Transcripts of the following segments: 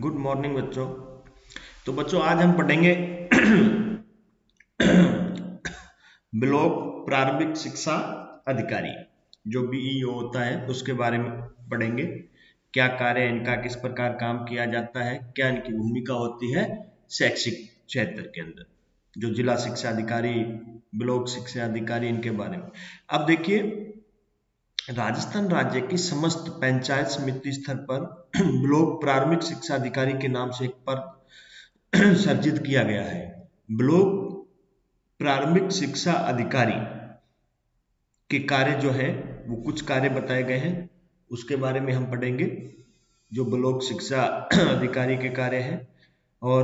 Good morning बच्चों। तो बच्चों आज हम पढ़ेंगे ब्लॉक प्रारंभिक शिक्षा अधिकारी जो बीईओ होता है उसके बारे में पढ़ेंगे। क्या कार्य है इनका, किस प्रकार काम किया जाता है, क्या इनकी भूमिका होती है शैक्षिक क्षेत्र के अंदर, जो जिला शिक्षा अधिकारी, ब्लॉक शिक्षा अधिकारी, इनके बारे में। अब देखिए, राजस्थान राज्य की समस्त पंचायत समिति स्तर पर ब्लॉक प्रारंभिक शिक्षा अधिकारी के नाम से एक पद सर्जित किया गया है। ब्लॉक प्रारंभिक शिक्षा अधिकारी के कार्य जो है वो कुछ कार्य बताए गए हैं, उसके बारे में हम पढ़ेंगे। जो ब्लॉक शिक्षा अधिकारी के कार्य हैं और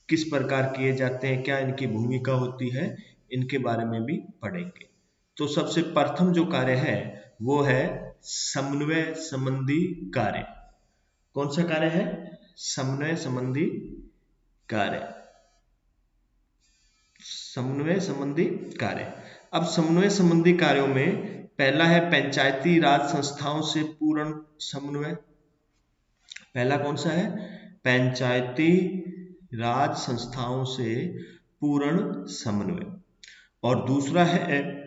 किस प्रकार किए जाते हैं, क्या इनकी भूमिका होती है, इनके बारे में भी पढ़ेंगे। तो सबसे प्रथम जो कार्य है वो है समन्वय संबंधी कार्य। कौन सा कार्य है? समन्वय संबंधी कार्य। समन्वय संबंधी कार्य। अब समन्वय संबंधी कार्यों में पहला है पंचायती राज संस्थाओं से पूर्ण समन्वय। पहला कौन सा है? पंचायती राज संस्थाओं से पूर्ण समन्वय। और दूसरा है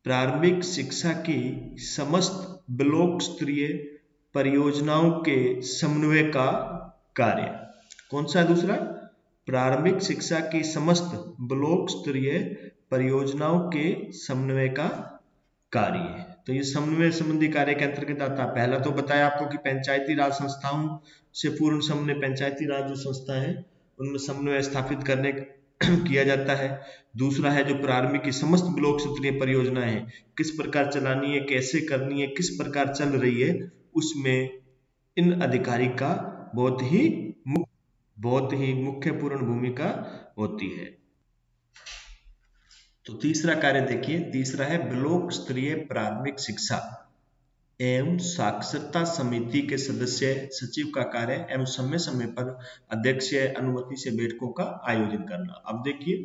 प्रारंभिक शिक्षा की समस्त ब्लॉक स्तरीय परियोजनाओं के समन्वय का कार्य। कौन सा है दूसरा? प्रारंभिक शिक्षा की समस्त ब्लॉक स्तरीय परियोजनाओं के समन्वय का कार्य है। तो ये समन्वय संबंधी कार्य के अंतर्गत आता है। पहला तो बताया आपको कि पंचायती राज संस्थाओं से पूर्ण समन्वय, पंचायती राज जो संस्था है उनमें समन्वय स्थापित करने किया जाता है। दूसरा है जो प्रारंभिक की समस्त ब्लॉक स्तरीय परियोजनाएं हैं, किस प्रकार चलानी है, कैसे करनी है, किस प्रकार चल रही है, उसमें इन अधिकारी का बहुत ही मुख्यपूर्ण भूमिका होती है। तो तीसरा कार्य देखिए, तीसरा है ब्लॉक स्तरीय प्रारंभिक शिक्षा एवं साक्षरता समिति के सदस्य सचिव का कार्य एवं समय समय पर अध्यक्ष अनुमति से बैठकों का आयोजन करना। अब देखिए,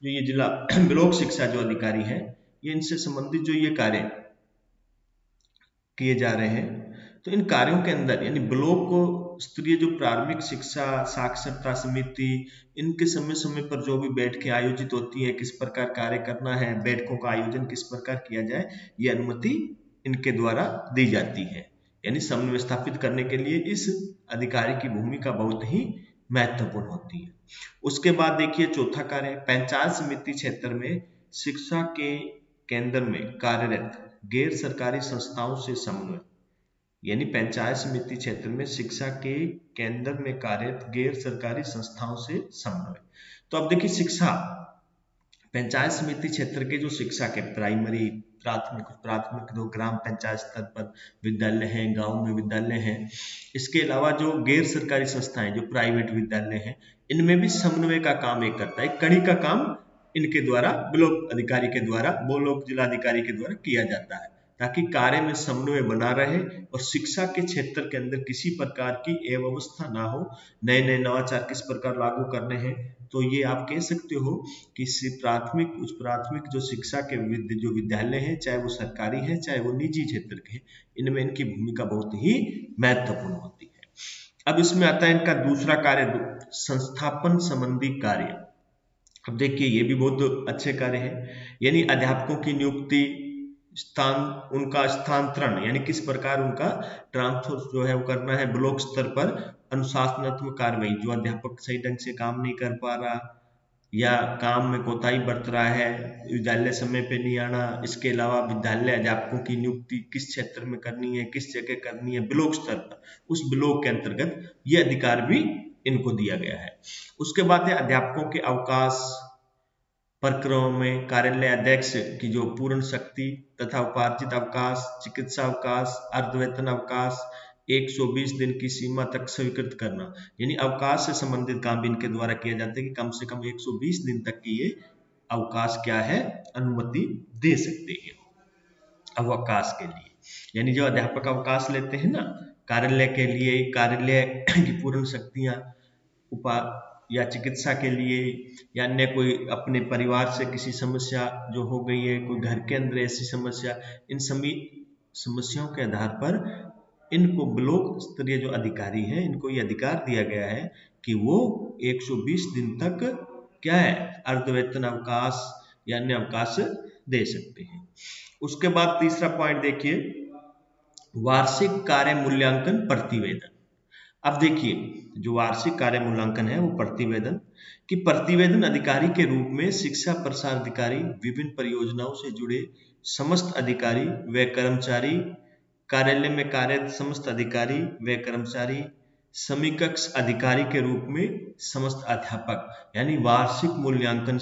जो ये जिला ब्लॉक शिक्षा जो अधिकारी है, ये इनसे संबंधित जो ये कार्य किए जा रहे हैं, तो इन कार्यों के अंदर यानी ब्लॉक को स्तरीय जो प्रारंभिक शिक्षा साक्षरता समिति, इनके समय समय पर जो भी बैठकें आयोजित होती है, किस प्रकार कार्य करना है, बैठकों का आयोजन किस प्रकार किया जाए, ये अनुमति इनके द्वारा दी जाती है। यानी समन्वय स्थापित करने के लिए इस अधिकारी की भूमिका बहुत ही महत्वपूर्ण होती है। उसके बाद देखिए चौथा कार्य, पंचायत समिति क्षेत्र में शिक्षा के केंद्र में कार्यरत गैर सरकारी संस्थाओं से समन्वय। यानी पंचायत समिति क्षेत्र में शिक्षा के केंद्र में कार्यरत गैर सरकारी संस्थाओं से समन्वय। तो अब देखिए, शिक्षा पंचायत समिति क्षेत्र के जो शिक्षा के प्राइमरी, प्राथमिक तो ग्राम पंचायत स्तर पर विद्यालय हैं, गांव में विद्यालय हैं, इसके अलावा जो गैर सरकारी संस्थाएं जो प्राइवेट विद्यालय हैं, इनमें भी समन्वय का काम एक करता है। कड़ी का काम इनके द्वारा, ब्लॉक अधिकारी के द्वारा, ब्लॉक जिलाधिकारी के द्वारा किया जाता है, ताकि कार्य में समन्वय बना रहे और शिक्षा के क्षेत्र के अंदर किसी प्रकार की अव्यवस्था ना हो, नए नए नवाचार किस प्रकार लागू करने हैं। तो ये आप कह सकते हो कि प्राथमिक, उच्च प्राथमिक जो शिक्षा के जो विद्यालय हैं, चाहे वो सरकारी है चाहे वो निजी क्षेत्र के हैं, इनमें इनकी भूमिका बहुत ही महत्वपूर्ण होती है। अब इसमें आता है इनका दूसरा कार्य, संस्थापन संबंधी कार्य। अब देखिए, ये भी बहुत अच्छे कार्य है। यानी अध्यापकों की नियुक्ति, उनका स्थानांतरण, यानी किस प्रकार उनका ट्रांसफर जो है वो करना है। ब्लॉक स्तर पर अनुशासनात्मक कार्रवाई, जो अध्यापक सही ढंग से काम नहीं कर पा रहा या काम में कोताही बरत रहा है, विद्यालय समय पे नहीं आना, इसके अलावा विद्यालय अध्यापकों की नियुक्ति किस क्षेत्र में करनी है, किस जगह करनी है, ब्लॉक स्तर पर, उस ब्लॉक के अंतर्गत ये अधिकार भी इनको दिया गया है। उसके बाद है अध्यापकों के अवकाश प्रक्रमों में कार्यालय अध्यक्ष की जो पूर्ण शक्ति तथा उपार्जित अवकाश, चिकित्सा अवकाश, अर्धवेतन अवकाश 120 दिन की सीमा तक स्वीकृत करना। यानी अवकाश से संबंधित काम भी इनके द्वारा किया जाता है कि कम से कम 120 दिन तक की ये अवकाश क्या है, अनुमति दे सकते हैं अवकाश के लिए। यानी जो अध्यापक अवकाश लेते हैं ना कार्यालय के लिए, कार्यालय की पूर्ण शक्तियां या चिकित्सा के लिए, या अन्य कोई अपने परिवार से किसी समस्या जो हो गई है, कोई घर के अंदर ऐसी समस्या, इन सभी समस्याओं के आधार पर इनको ब्लॉक स्तरीय जो अधिकारी हैं इनको ये अधिकार दिया गया है कि वो 120 दिन तक क्या है अर्धवेतन अवकाश या अन्य अवकाश दे सकते हैं। उसके बाद तीसरा पॉइंट देखिए, वार्षिक कार्य मूल्यांकन प्रतिवेदन। अब देखिए जो वार्षिक कार्य मूल्यांकन है वो प्रतिवेदन अधिकारी के रूप में शिक्षा प्रसार अधिकारी विभिन्न परियोजनाओं से जुड़े समस्त अधिकारी व कर्मचारी, कार्यालय में कार्यरत समस्त अधिकारी व कर्मचारी, समीकक्ष अधिकारी के रूप में समस्त अध्यापक, यानी वार्षिक मूल्यांकन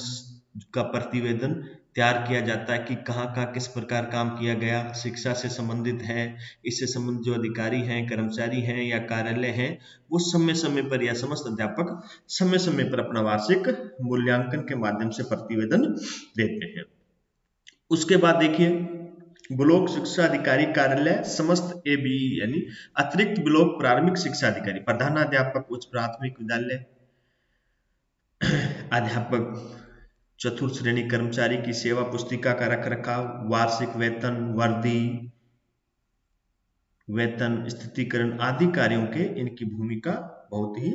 का प्रतिवेदन तैयार किया जाता है कि कहाँ कहाँ किस प्रकार काम किया गया, शिक्षा से संबंधित है, इससे संबंधित जो अधिकारी हैं, कर्मचारी हैं या कार्यालय हैं, वो समय समय पर या समस्त अध्यापक समय समय पर अपना वार्षिक मूल्यांकन के माध्यम से प्रतिवेदन देते हैं। उसके बाद देखिए, ब्लॉक शिक्षा अधिकारी कार्यालय समस्त एबीई यानी अतिरिक्त ब्लॉक प्राथमिक शिक्षा अधिकारी, प्रधानाध्यापक उच्च प्राथमिक विद्यालय, अध्यापक, चतुर्थ श्रेणी कर्मचारी की सेवा पुस्तिका का रखरखाव, वार्षिक वेतन, वर्दी, वेतन स्थितिकरण आदि कार्यों के इनकी भूमिका बहुत ही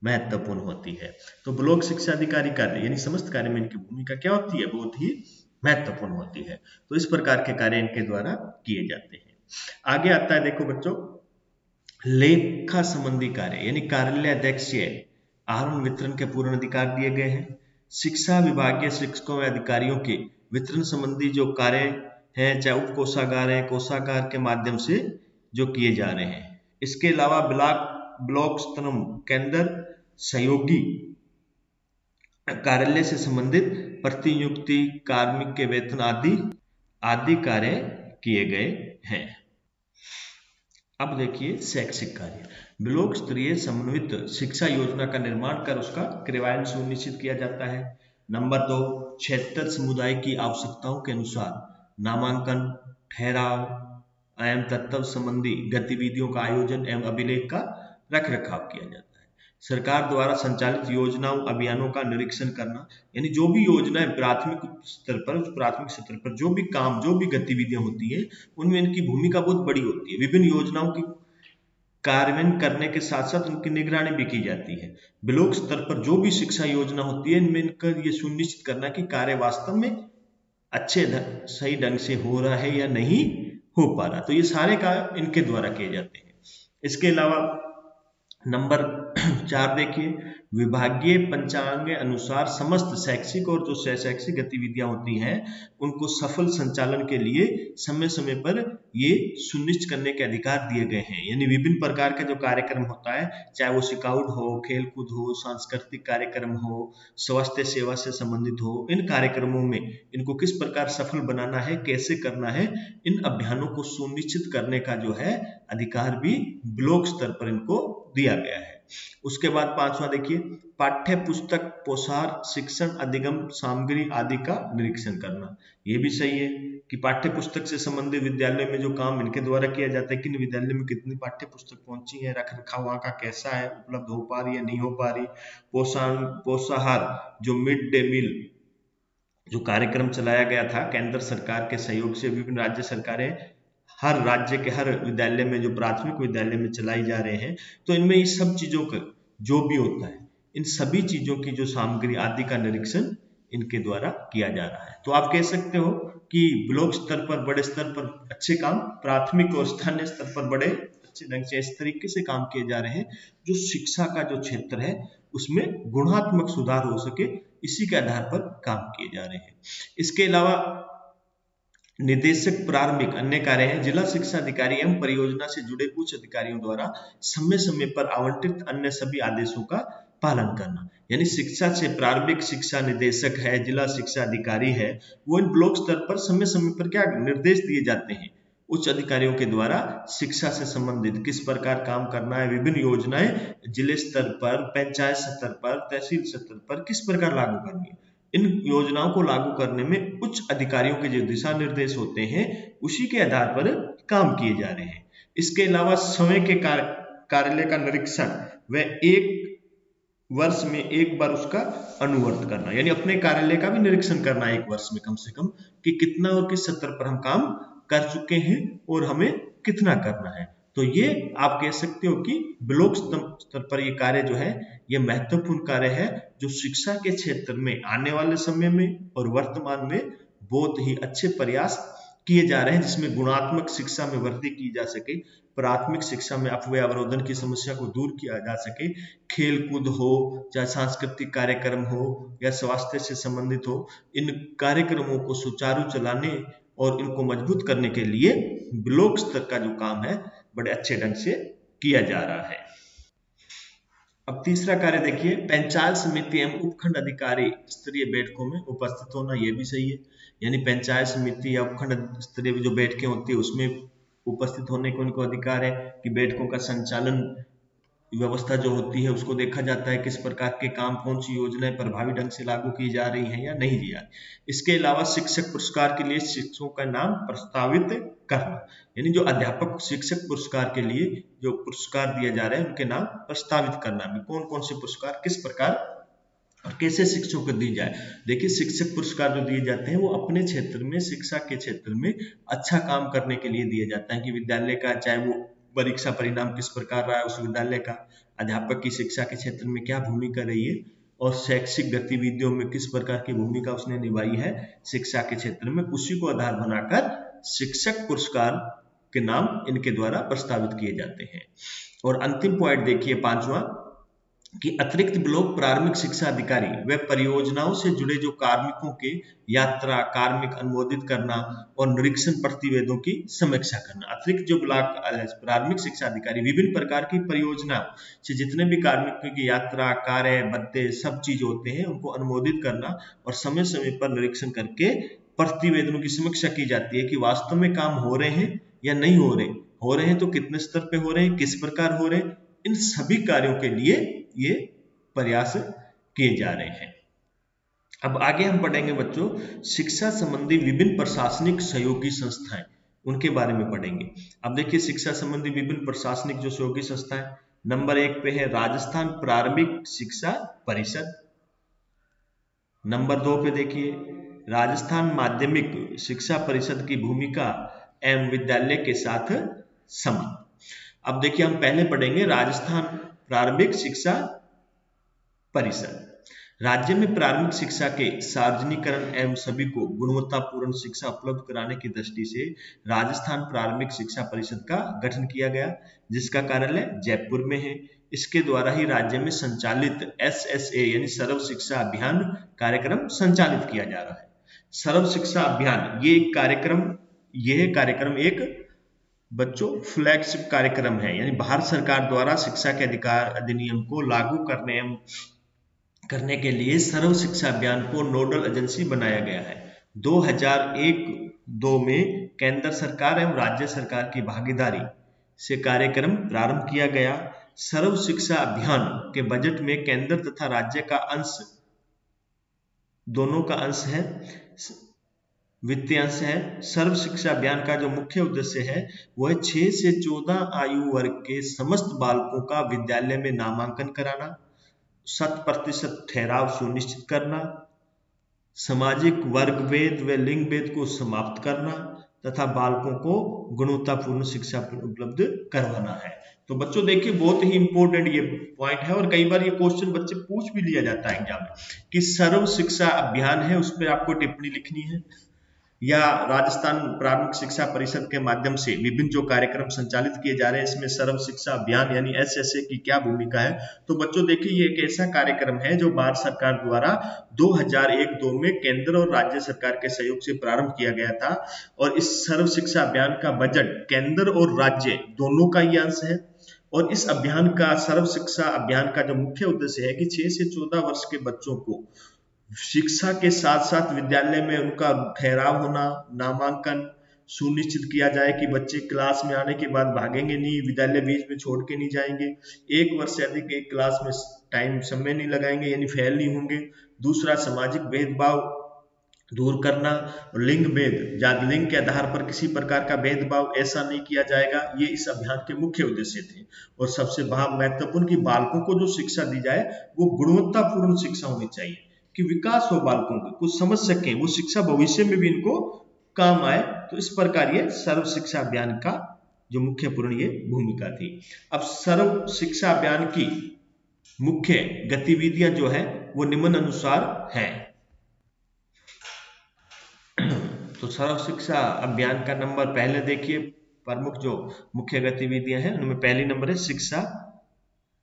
महत्वपूर्ण होती है। तो ब्लॉक शिक्षा अधिकारी कार्य यानी समस्त कार्य में इनकी भूमिका क्या होती है, बहुत ही महत्वपूर्ण होती है। तो इस प्रकार के कार्य इनके द्वारा किए जाते हैं। आगे आता है देखो बच्चों, लेखा संबंधी कार्य यानी कार्यालय अध्यक्ष आहरण वितरण के पूर्ण अधिकार दिए गए हैं। शिक्षा विभागीय शिक्षकों व अधिकारियों के वितरण संबंधी जो कार्य हैं, चाहे उप कोषागार है, कोषागार के माध्यम से जो किए जा रहे हैं। इसके अलावा ब्लॉक स्तर केंद्र सहयोगी कार्यालय से संबंधित प्रतिनियुक्ति, कार्मिक के वेतन आदि कार्य किए गए हैं। अब देखिए शैक्षिक कार्य, ब्लॉक स्तरीय समन्वित शिक्षा योजना का निर्माण कर उसका क्रियान्वयन सुनिश्चित किया जाता है। नंबर 2, क्षेत्र समुदाय की आवश्यकताओं के अनुसार नामांकन, ठहराव एवं तत्व संबंधी गतिविधियों का आयोजन एवं अभिलेख का रखरखाव किया जाता है। सरकार द्वारा संचालित योजनाओं अभियानों का निरीक्षण करना, यानी जो भी योजनाएं प्राथमिक स्तर पर जो भी काम, जो भी गतिविधियां होती है उनमें इनकी भूमिका बहुत बड़ी होती है। विभिन्न योजनाओं की कार्यान्वयन करने के साथ साथ उनकी निगरानी भी की जाती है। ब्लॉक स्तर पर जो भी शिक्षा योजना होती है इनमें इनका ये सुनिश्चित करना कि कार्य वास्तव में सही ढंग से हो रहा है या नहीं हो पा रहा, तो ये सारे कार्य इनके द्वारा किए जाते हैं। इसके अलावा नंबर 4 देखिए, विभागीय पंचांग अनुसार समस्त शैक्षिक और जो शैक्षिक गतिविधियां होती हैं उनको सफल संचालन के लिए समय समय पर ये सुनिश्चित करने के अधिकार दिए गए हैं। यानी विभिन्न प्रकार का जो कार्यक्रम होता है, चाहे वो स्काउट हो, खेलकूद हो, सांस्कृतिक कार्यक्रम हो, स्वास्थ्य सेवा से संबंधित हो, इन कार्यक्रमों में इनको किस प्रकार सफल बनाना है, कैसे करना है, इन अभियानों को सुनिश्चित करने का जो है अधिकार भी ब्लॉक स्तर पर इनको दिया गया है। उसके बाद 5वां देखिए, पाठ्य पुस्तक, पोशाक, शिक्षण अधिगम सामग्री आदि का निरीक्षण करना। ये भी सही है कि पाठ्य पुस्तक से संबंधित विद्यालय में जो काम इनके द्वारा किया जाता है, किन विद्यालय में कितनी पाठ्य पुस्तक पहुंची है, रख रखाव वहां का कैसा है, उपलब्ध हो पा रही है नहीं हो पा रही। पोषाहार जो मिड डे मील जो कार्यक्रम चलाया गया था केंद्र सरकार के सहयोग से, विभिन्न राज्य सरकारें हर राज्य के हर विद्यालय में जो प्राथमिक विद्यालय में चलाई जा रहे हैं, तो इनमें इस सब चीजों का जो भी होता है, इन सभी चीजों की जो सामग्री आदि का निरीक्षण इनके द्वारा किया जा रहा है। तो आप कह सकते हो कि ब्लॉक स्तर पर, बड़े स्तर पर अच्छे काम, प्राथमिक और स्थानीय स्तर पर बड़े अच्छे ढंग से इस तरीके से काम किए जा रहे हैं जो शिक्षा का जो क्षेत्र है उसमें गुणात्मक सुधार हो सके, इसी के आधार पर काम किए जा रहे हैं। इसके अलावा निदेशक प्रारंभिक अन्य कार्य है, जिला शिक्षा अधिकारी एवं परियोजना से जुड़े उच्च अधिकारियों द्वारा समय समय पर आवंटित अन्य सभी आदेशों का पालन करना। यानी शिक्षा से प्रारंभिक शिक्षा निदेशक है, जिला शिक्षा अधिकारी है, वो इन ब्लॉक स्तर पर समय समय पर क्या निर्देश दिए जाते हैं उच्च अधिकारियों के द्वारा, शिक्षा से संबंधित किस प्रकार काम करना है, विभिन्न योजनाएं जिले स्तर पर, पंचायत स्तर पर, तहसील स्तर पर किस प्रकार लागू करनी है। इन योजनाओं को लागू करने में उच्च अधिकारियों के जो दिशा निर्देश होते हैं उसी के आधार पर काम किए जा रहे हैं। इसके अलावा समय के कार्यालय का निरीक्षण व 1 वर्ष में एक बार उसका अनुवर्त करना, यानी अपने कार्यालय का भी निरीक्षण करना 1 वर्ष में कम से कम कि कितना और किस स्तर पर हम काम कर चुके हैं और हमें कितना करना है। तो ये आप कह सकते हो कि ब्लॉक स्तर पर ये कार्य जो है ये महत्वपूर्ण कार्य है, जो शिक्षा के क्षेत्र में आने वाले समय में और वर्तमान में बहुत ही अच्छे प्रयास किए जा रहे हैं, जिसमें गुणात्मक शिक्षा में वृद्धि की जा सके, प्राथमिक शिक्षा में अपव्यय अवरोधन की समस्या को दूर किया जा सके, खेल कूद हो, चाहे सांस्कृतिक कार्यक्रम हो या स्वास्थ्य से संबंधित हो, इन कार्यक्रमों को सुचारू चलाने और इनको मजबूत करने के लिए ब्लॉक स्तर का जो काम है बड़े अच्छे ढंग से किया जा रहा है। अब तीसरा कार्य देखिए, पंचायत समिति एवं उपखंड अधिकारी स्तरीय बैठकों में उपस्थित होना, यह भी सही है। यानी पंचायत समिति या उपखंड स्तरीय जो बैठकें होती है उसमें उपस्थित होने को उनको अधिकार है कि बैठकों का संचालन व्यवस्था जो होती है उसको देखा जाता है, किस प्रकार के काम, कौन सी योजनाएं प्रभावी ढंग से लागू की जा रही हैं या नहीं की जा रही। इसके अलावा शिक्षक पुरस्कार के लिए शिक्षकों का नाम प्रस्तावित करना, यानी जो अध्यापक शिक्षक पुरस्कार के लिए जो पुरस्कार दिए जा रहे हैं उनके नाम प्रस्तावित करना, भी कौन कौन से पुरस्कार किस प्रकार और कैसे शिक्षकों को दी जाए। देखिए, शिक्षक पुरस्कार जो दिए जाते हैं वो अपने क्षेत्र में, शिक्षा के क्षेत्र में अच्छा काम करने के लिए दिए जाता है कि विद्यालय का चाहे वो परीक्षा परिणाम किस प्रकार रहा है उस विद्यालय का, अध्यापक की शिक्षा के क्षेत्र में क्या भूमिका रही है और शैक्षिक गतिविधियों में किस प्रकार की भूमिका उसने निभाई है शिक्षा के क्षेत्र में, उसी को आधार बनाकर शिक्षक पुरस्कार के नाम इनके द्वारा प्रस्तावित किए जाते हैं। और अंतिम पॉइंट देखिए, पांचवा, कि अतिरिक्त ब्लॉक प्रारंभिक शिक्षा अधिकारी व परियोजनाओं से जुड़े जो कार्मिकों के यात्रा, कार्मिक अनुमोदित करना और निरीक्षण प्रतिवेदों की समीक्षा करना। अतिरिक्त जो ब्लॉक प्रारंभिक शिक्षा अधिकारी विभिन्न प्रकार की परियोजनाओं से जितने भी कार्मिकों की यात्रा, कार्य, भत्ते, सब चीज होते हैं उनको अनुमोदित करना और समय समय पर निरीक्षण करके प्रतिवेदनों की समीक्षा की जाती है कि वास्तव में काम हो रहे हैं या नहीं हो रहे हैं तो कितने स्तर पे हो रहे हैं, किस प्रकार हो रहे हैं, इन सभी कार्यों के लिए ये प्रयास किए जा रहे हैं। अब आगे हम पढ़ेंगे बच्चों शिक्षा संबंधी विभिन्न प्रशासनिक सहयोगी संस्थाएं, उनके बारे में पढ़ेंगे। अब देखिए, शिक्षा संबंधी विभिन्न प्रशासनिक जो सहयोगी संस्थाएं, नंबर 1 पे है राजस्थान प्रारंभिक शिक्षा परिषद। नंबर 2 पे देखिए राजस्थान माध्यमिक शिक्षा परिषद की भूमिका एवं विद्यालय के साथ संबंध। अब देखिए, हम पहले पढ़ेंगे राजस्थान प्रारंभिक शिक्षा परिषद। राज्य में प्रारंभिक शिक्षा के सार्वजनिकरण एवं सभी को गुणवत्तापूर्ण शिक्षा उपलब्ध कराने की दृष्टि से राजस्थान प्रारंभिक शिक्षा परिषद का गठन किया गया, जिसका कार्यालय जयपुर में है। इसके द्वारा ही राज्य में संचालित SSA यानी सर्व शिक्षा अभियान कार्यक्रम संचालित किया जा रहा है। सर्व शिक्षा अभियान यह कार्यक्रम एक बच्चों फ्लैगशिप कार्यक्रम है, यानी भारत सरकार द्वारा शिक्षा के अधिकार अधिनियम को लागू करने के लिए सर्व शिक्षा अभियान को नोडल एजेंसी बनाया गया है। 2001-2 में केंद्र सरकार एवं राज्य सरकार की भागीदारी से कार्यक्रम प्रारंभ किया गया। सर्व शिक्षा अभियान के बजट में केंद्र तथा राज्य का अंश, दोनों का अंश है, वित्तीय अंश है। सर्व शिक्षा अभियान का जो मुख्य उद्देश्य है वह 6 से 14 आयु वर्ग के समस्त बालकों का विद्यालय में नामांकन कराना, 100% ठहराव सुनिश्चित करना, सामाजिक वर्ग भेद व लिंग भेद को समाप्त करना तथा बालकों को गुणवत्तापूर्ण शिक्षा उपलब्ध करवाना है। तो बच्चों देखिए, बहुत ही इंपॉर्टेंट ये पॉइंट है और कई बार ये क्वेश्चन बच्चे पूछ भी लिया जाता है एग्जाम में कि सर्व शिक्षा अभियान है, उस पर आपको टिप्पणी लिखनी है, या राजस्थान प्रारंभिक शिक्षा परिषद के माध्यम से विभिन्न जो कार्यक्रम संचालित किए जा रहे हैं इसमें सर्व शिक्षा अभियान यानी SSA की क्या भूमिका है। तो बच्चों देखिए, ये एक ऐसा कार्यक्रम है जो भारत सरकार द्वारा 2001-2 में केंद्र और राज्य सरकार के सहयोग से प्रारंभ किया गया था और इस सर्व शिक्षा अभियान का बजट केंद्र और राज्य दोनों का ही अंश है। और इस अभियान का, सर्व शिक्षा अभियान का जो मुख्य उद्देश्य है कि 6 से 14 वर्ष के बच्चों को शिक्षा के साथ साथ विद्यालय में उनका ठहराव होना, नामांकन सुनिश्चित किया जाए कि बच्चे क्लास में आने के बाद भागेंगे नहीं, विद्यालय बीच में छोड़ के नहीं जाएंगे, 1 वर्ष से अधिक एक क्लास में समय नहीं लगाएंगे यानी फेल नहीं होंगे। दूसरा, सामाजिक भेदभाव दूर करना, लिंग भेद, लिंग के आधार पर किसी प्रकार का भेदभाव ऐसा नहीं किया जाएगा, ये इस अभियान के मुख्य उद्देश्य थे। और सबसे महत्वपूर्ण कि बालकों को जो शिक्षा दी जाए वो गुणवत्तापूर्ण शिक्षा होनी चाहिए कि विकास हो, बालकों को कुछ समझ सकें, वो शिक्षा भविष्य में भी इनको काम आए। तो इस प्रकार ये सर्व शिक्षा अभियान का जो मुख्य पूर्ण ये भूमिका थी। अब सर्व शिक्षा अभियान की मुख्य गतिविधियां जो है वो निम्न अनुसार हैं। तो सर्व शिक्षा अभियान का नंबर पहले देखिए, प्रमुख जो मुख्य गतिविधियां हैं उनमें पहली नंबर है शिक्षा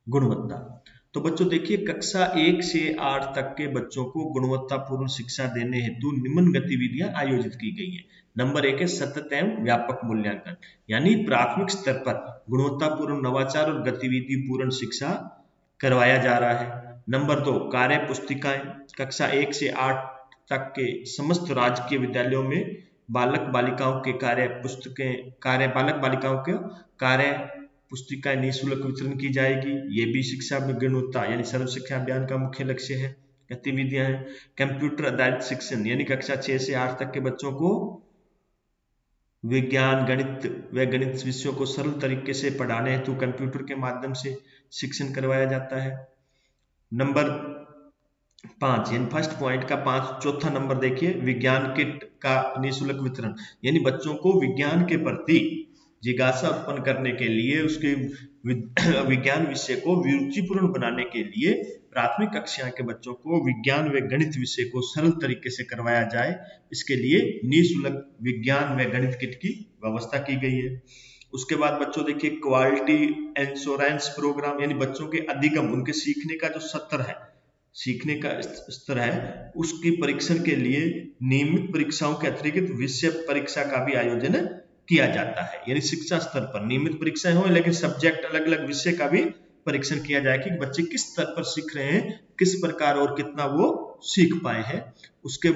गुणवत्ता। तो बच्चों देखिए, कक्षा 1 से 8 तक के बच्चों को गुणवत्तापूर्ण शिक्षा देने हेतु निम्न गतिविधियां आयोजित की गई है। नंबर 1 है सतत एवं व्यापक मूल्यांकन, यानी प्राथमिक स्तर पर गुणवत्तापूर्ण नवाचार और गतिविधि पूर्ण शिक्षा करवाया जा रहा है। नंबर 2 कार्य पुस्तिकाएं, कक्षा 1 से 8 तक के समस्त राजकीय विद्यालयों में बालक बालिकाओं के बालक बालिकाओं के कार्य पुस्तिकाएं निःशुल्क वितरण की जाएगी। ये भी शिक्षा में गुणवत्ता यानी सर्व शिक्षा अभियान का मुख्य लक्ष्य है। गतिविधियां हैं कंप्यूटर आधारित शिक्षण, यानी कक्षा 6 से 8 तक के बच्चों को विज्ञान गणित व गणित विषयों को सरल तरीके से पढ़ाने हेतु कंप्यूटर के माध्यम से शिक्षण करवाया जाता है। नंबर 5 यानी फर्स्ट पॉइंट का 5 चौथा नंबर देखिए, विज्ञान किट का निःशुल्क वितरण, यानी बच्चों को विज्ञान के प्रति जिज्ञासा उत्पन्न करने के लिए, उसके विज्ञान विषय को रुचिपूर्ण बनाने के लिए प्राथमिक कक्षा के बच्चों को विज्ञान व गणित विषय को सरल तरीके से करवाया जाए, इसके लिए निःशुल्क विज्ञान व गणित किट की व्यवस्था की गई है। उसके बाद बच्चों देखिए क्वालिटी इंश्योरेंस प्रोग्राम, यानी बच्चों के अधिगम, उनके सीखने का जो सीखने का स्तर है उसकी परीक्षण के लिए नियमित परीक्षाओं के अतिरिक्त विषय परीक्षा का भी आयोजन किया जाता है। यानी शिक्षा स्तर पर नियमित परीक्षाएं हो, लेकिन सब्जेक्ट अलग अलग विषय का भी परीक्षण किया जाए कि बच्चे किस स्तर पर सीख रहे हैं, किस प्रकार और कितना वो सीख पाए हैं, उसके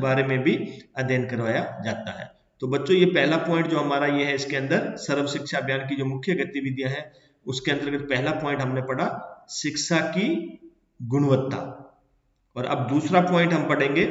बारे में भी अध्ययन करवाया जाता है। तो बच्चों ये पहला पॉइंट जो हमारा ये है, इसके अंदर सर्व शिक्षा अभियान की जो मुख्य गतिविधियां हैं उसके अंतर्गत पहला पॉइंट हमने पढ़ा शिक्षा की गुणवत्ता। और अब दूसरा पॉइंट हम पढ़ेंगे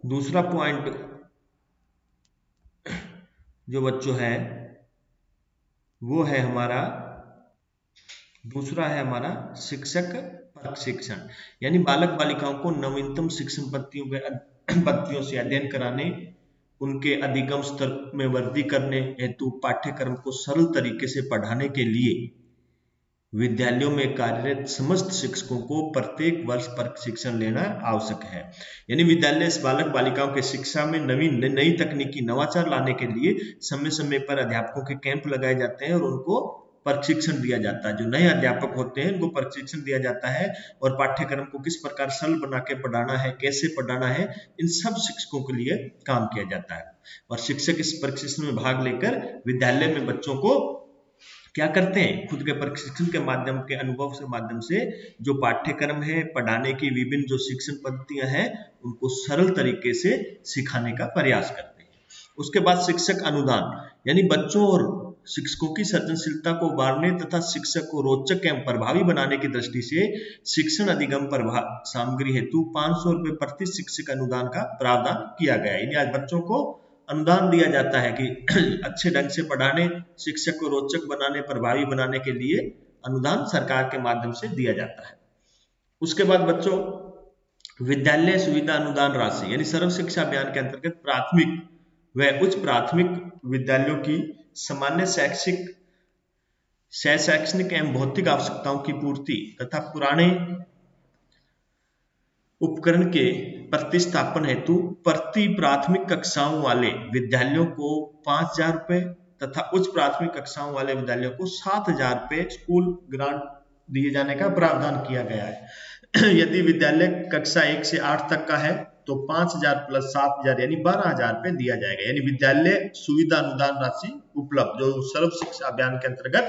दूसरा पॉइंट जो बच्चों है वो है हमारा दूसरा है हमारा शिक्षक परक शिक्षण, यानी बालक बालिकाओं को नवीनतम शिक्षण पद्धतियों से अध्ययन कराने, उनके अधिगम स्तर में वृद्धि करने हेतु पाठ्यक्रम को सरल तरीके से पढ़ाने के लिए विद्यालयों में कार्यरत समस्त शिक्षकों को प्रत्येक वर्ष प्रशिक्षण लेना आवश्यक है। यानी विद्यालय इस बालक बालिकाओं के शिक्षा में नई तकनीकी नवाचार लाने के लिए समय समय पर अध्यापकों के कैंप लगाए जाते हैं और उनको प्रशिक्षण दिया जाता है। जो नए अध्यापक होते हैं उनको प्रशिक्षण दिया जाता है और पाठ्यक्रम को किस प्रकार सरल बना के पढ़ाना है, कैसे पढ़ाना है, इन सब शिक्षकों के लिए काम किया जाता है। और शिक्षक इस प्रशिक्षण में भाग लेकर विद्यालय में बच्चों को क्या करते हैं, खुद के प्रशिक्षण के माध्यम के अनुभव के माध्यम से जो पाठ्यक्रम है, पढ़ाने की विभिन्न जो शिक्षण पद्धतियां हैं उनको सरल तरीके से सिखाने का प्रयास करते हैं। उसके बाद शिक्षक अनुदान, यानी बच्चों और शिक्षकों की सृजनशीलता को उभारने तथा शिक्षक को रोचक एवं प्रभावी बनाने की दृष्टि से शिक्षण अधिगम सामग्री हेतु 500 रुपए प्रति शिक्षक अनुदान का प्रावधान किया गया है। यानी आज बच्चों को अनुदान दिया जाता है कि अच्छे ढंग से पढ़ाने, शिक्षक को रोचक बनाने, प्रभावी बनाने के लिए अनुदान सरकार के माध्यम से दिया जाता है। उसके बाद बच्चों विद्यालय सुविधा अनुदान राशि, यानी सर्व शिक्षा अभियान के अंतर्गत प्राथमिक व उच्च प्राथमिक विद्यालयों की सामान्य शैक्षणिक एवं भौतिक आवश्यकताओं की पूर्ति तथा पुराने उपकरण के प्रतिस्थापन हेतु प्रति प्राथमिक कक्षाओं वाले विद्यालयों को 5,000 रुपए तथा उच्च प्राथमिक कक्षाओं वाले विद्यालयों को 7,000 रुपए स्कूल ग्रांट दिए जाने का प्रावधान किया गया है। यदि विद्यालय कक्षा 1 से 8 तक का है तो 5,000 प्लस 7,000 यानी 12,000 रुपए दिया जाएगा। यानी विद्यालय सुविधा अनुदान राशि उपलब्ध, जो सर्व शिक्षा अभियान के अंतर्गत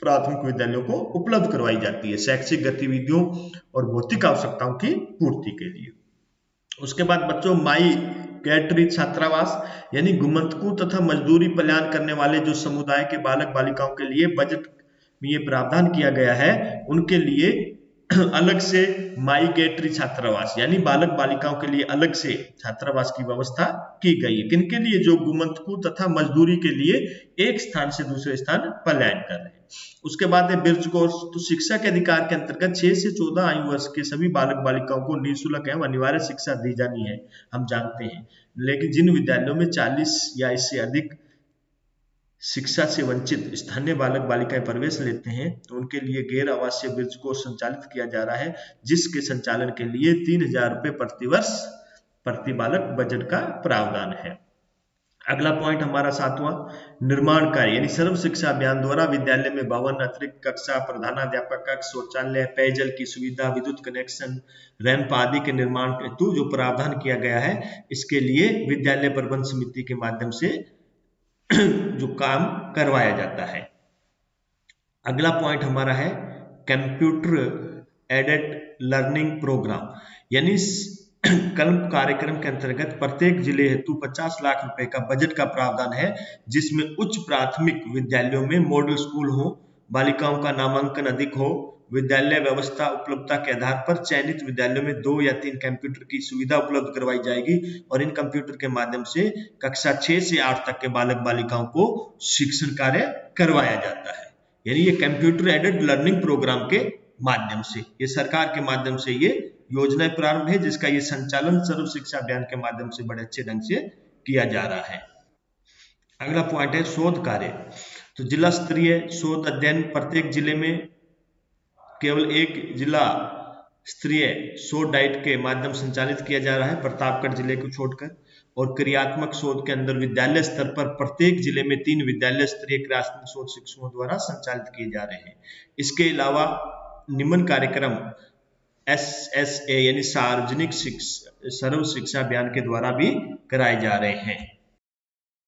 प्राथमिक विद्यालयों को उपलब्ध करवाई जाती है शैक्षिक गतिविधियों और भौतिक आवश्यकताओं की पूर्ति के लिए। उसके बाद बच्चों माई गैटरी छात्रावास यानी गुमंतकों तथा मजदूरी पलायन करने वाले जो समुदाय के बालक बालिकाओं के लिए बजट में ये प्रावधान किया गया है, उनके लिए अलग से माइग्रेटरी छात्रावास यानी बालक बालिकाओं के लिए अलग से छात्रावास की व्यवस्था की गई है। किनके लिए? जो गुमंतकों तथा मजदूरी के लिए एक स्थान से दूसरे स्थान पलायन कर रहे हैं। उसके बाद है ब्रिज कोर्स। तो शिक्षा के अधिकार के अंतर्गत 6 से 14 आयु वर्ष के सभी बालक बालिकाओं को निःशुल्क एवं अनिवार्य शिक्षा दी जानी है, हम जानते हैं। लेकिन जिन विद्यालयों में 40 या इससे अधिक शिक्षा से वंचित स्थानीय बालक बालिकाएं प्रवेश लेते हैं, तो उनके लिए गैर आवासीय ब्रिज कोर्स संचालित किया जा रहा है, जिसके संचालन के लिए 3000 रुपये प्रति वर्ष प्रति बालक बजट का प्रावधान है। अगला पॉइंट हमारा 7वां, निर्माण कार्य यानी सर्व शिक्षा अभियान द्वारा विद्यालय में भवन, अतिरिक्त कक्षा, प्रधानाध्यापक कक्ष, शौचालय, पेयजल की सुविधा, विद्युत कनेक्शन, रैंप आदि के निर्माण हेतु जो प्रावधान किया गया है, इसके लिए विद्यालय प्रबंध समिति के माध्यम से जो काम करवाया जाता है। अगला पॉइंट हमारा है कंप्यूटर एडेड लर्निंग प्रोग्राम यानी कल्प कार्यक्रम के अंतर्गत प्रत्येक जिले हेतु 50 लाख रुपए का बजट का प्रावधान है, जिसमें उच्च प्राथमिक विद्यालयों में मॉडल स्कूल हो, बालिकाओं का नामांकन अधिक हो, विद्यालय व्यवस्था उपलब्धता के आधार पर चयनित विद्यालयों में 2 या 3 कंप्यूटर की सुविधा उपलब्ध करवाई जाएगी और इन कंप्यूटर के माध्यम से कक्षा 6 से 8 तक के बालक बालिकाओं को शिक्षण कार्य करवाया जाता है। यानी ये कंप्यूटर एडेड लर्निंग प्रोग्राम के माध्यम से, ये सरकार के माध्यम से ये योजना प्रारंभ है, जिसका ये संचालन सर्व शिक्षा अभियान के माध्यम से बड़े अच्छे ढंग से किया जा रहा है। अगला पॉइंट है शोध कार्य। तो जिला स्तरीय शोध अध्ययन प्रत्येक जिले में केवल एक जिला स्तरीय शोध डाइट के माध्यम संचालित किया जा रहा है, प्रतापगढ़ जिले को छोड़कर, और क्रियात्मक शोध के अंदर विद्यालय स्तर पर प्रत्येक जिले में 3 विद्यालय स्तरीय क्रियात्मक शोध शिक्षकों द्वारा संचालित किए जा रहे हैं। इसके अलावा निम्न कार्यक्रम SSA यानी सार्वजनिक सर्व शिक्षा अभियान के द्वारा भी कराए जा रहे हैं।